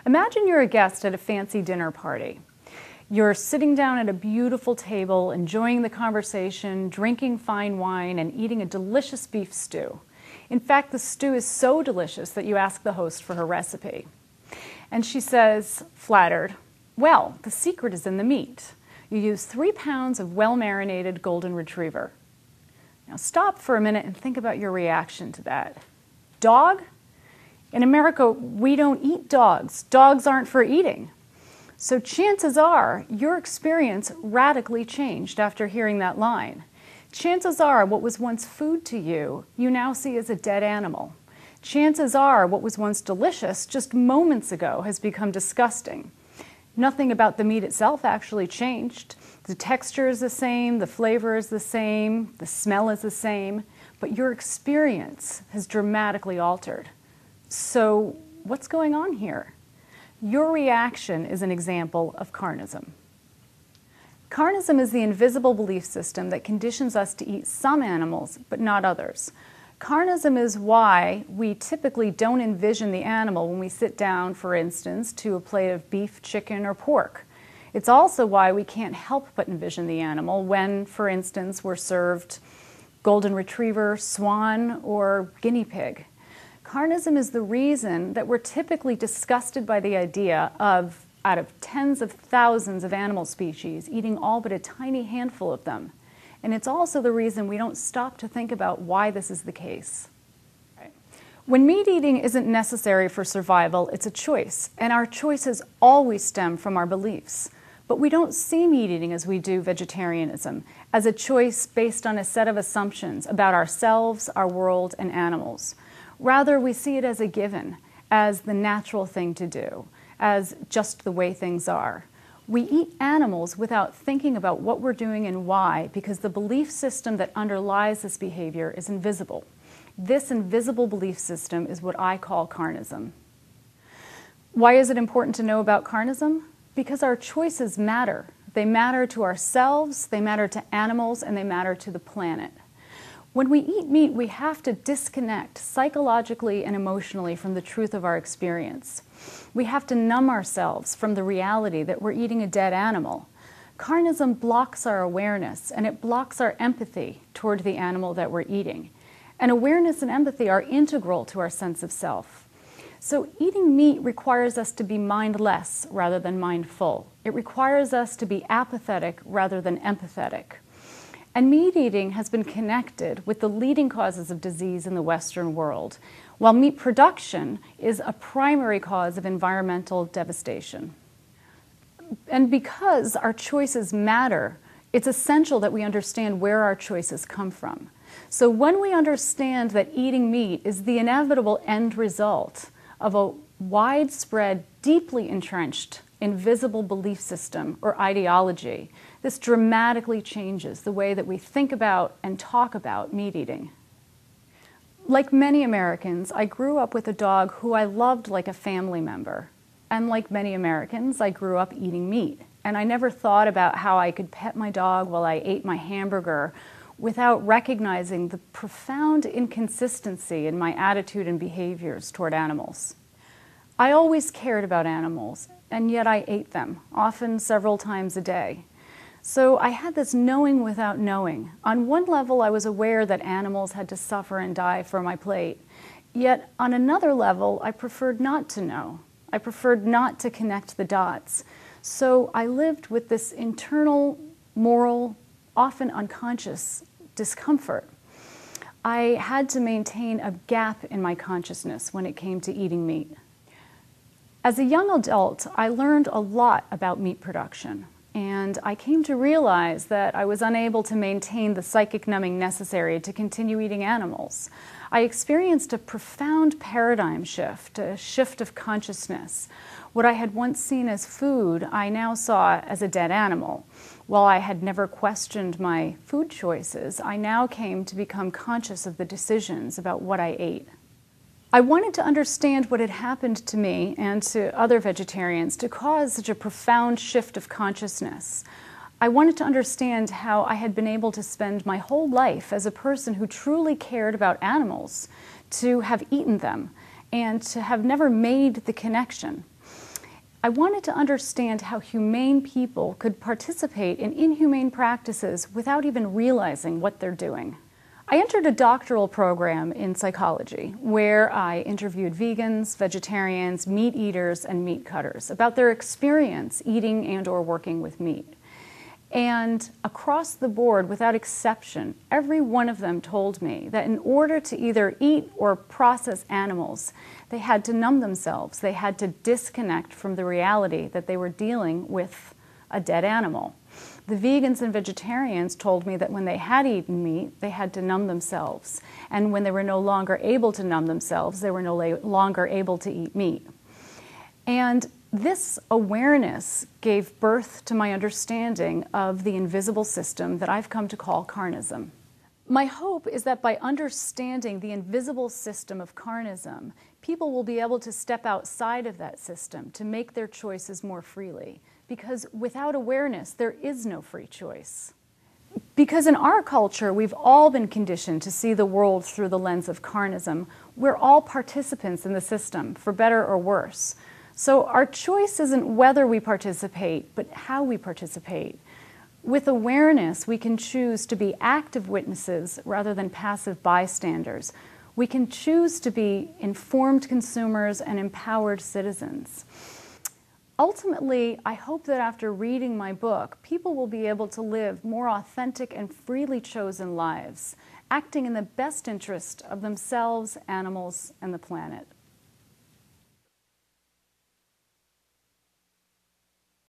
Imagine you're a guest at a fancy dinner party. You're sitting down at a beautiful table, enjoying the conversation, drinking fine wine, and eating a delicious beef stew. In fact, the stew is so delicious that you ask the host for her recipe. And she says, flattered, well, the secret is in the meat. You use 3 pounds of well-marinated golden retriever. Now stop for a minute and think about your reaction to that. Dog? In America, we don't eat dogs. Dogs aren't for eating. So chances are your experience radically changed after hearing that line. Chances are what was once food to you, you now see as a dead animal. Chances are what was once delicious just moments ago has become disgusting. Nothing about the meat itself actually changed. The texture is the same, the flavor is the same, the smell is the same, but your experience has dramatically altered. So what's going on here? Your reaction is an example of carnism. Carnism is the invisible belief system that conditions us to eat some animals, but not others. Carnism is why we typically don't envision the animal when we sit down, for instance, to a plate of beef, chicken, or pork. It's also why we can't help but envision the animal when, for instance, we're served golden retriever, swan, or guinea pig. Carnism is the reason that we're typically disgusted by the idea of, out of tens of thousands of animal species, eating all but a tiny handful of them. And it's also the reason we don't stop to think about why this is the case. When meat eating isn't necessary for survival, it's a choice, and our choices always stem from our beliefs. But we don't see meat eating as we do vegetarianism, as a choice based on a set of assumptions about ourselves, our world, and animals. Rather, we see it as a given, as the natural thing to do, as just the way things are. We eat animals without thinking about what we're doing and why, because the belief system that underlies this behavior is invisible. This invisible belief system is what I call carnism. Why is it important to know about carnism? Because our choices matter. They matter to ourselves, they matter to animals, and they matter to the planet. When we eat meat, we have to disconnect psychologically and emotionally from the truth of our experience. We have to numb ourselves from the reality that we're eating a dead animal. Carnism blocks our awareness, and it blocks our empathy toward the animal that we're eating. And awareness and empathy are integral to our sense of self. So eating meat requires us to be mindless rather than mindful. It requires us to be apathetic rather than empathetic. And meat eating has been connected with the leading causes of disease in the Western world, while meat production is a primary cause of environmental devastation. And because our choices matter, it's essential that we understand where our choices come from. So when we understand that eating meat is the inevitable end result of a widespread, deeply entrenched, invisible belief system or ideology, this dramatically changes the way that we think about and talk about meat eating. Like many Americans, I grew up with a dog who I loved like a family member. And like many Americans, I grew up eating meat. And I never thought about how I could pet my dog while I ate my hamburger without recognizing the profound inconsistency in my attitude and behaviors toward animals. I always cared about animals, and yet I ate them, often several times a day. So I had this knowing without knowing. On one level, I was aware that animals had to suffer and die for my plate. Yet on another level, I preferred not to know. I preferred not to connect the dots. So I lived with this internal, moral, often unconscious discomfort. I had to maintain a gap in my consciousness when it came to eating meat. As a young adult, I learned a lot about meat production, and I came to realize that I was unable to maintain the psychic numbing necessary to continue eating animals. I experienced a profound paradigm shift, a shift of consciousness. What I had once seen as food, I now saw as a dead animal. While I had never questioned my food choices, I now came to become conscious of the decisions about what I ate. I wanted to understand what had happened to me and to other vegetarians to cause such a profound shift of consciousness. I wanted to understand how I had been able to spend my whole life as a person who truly cared about animals, to have eaten them, and to have never made the connection. I wanted to understand how humane people could participate in inhumane practices without even realizing what they're doing. I entered a doctoral program in psychology where I interviewed vegans, vegetarians, meat eaters, and meat cutters about their experience eating and/or working with meat. And across the board, without exception, every one of them told me that in order to either eat or process animals, they had to numb themselves. They had to disconnect from the reality that they were dealing with a dead animal. The vegans and vegetarians told me that when they had eaten meat, they had to numb themselves. And when they were no longer able to numb themselves, they were no longer able to eat meat. And this awareness gave birth to my understanding of the invisible system that I've come to call carnism. My hope is that by understanding the invisible system of carnism, people will be able to step outside of that system to make their choices more freely. Because without awareness, there is no free choice. Because in our culture, we've all been conditioned to see the world through the lens of carnism. We're all participants in the system, for better or worse. So our choice isn't whether we participate, but how we participate. With awareness, we can choose to be active witnesses rather than passive bystanders. We can choose to be informed consumers and empowered citizens. Ultimately, I hope that after reading my book, people will be able to live more authentic and freely chosen lives, acting in the best interest of themselves, animals, and the planet.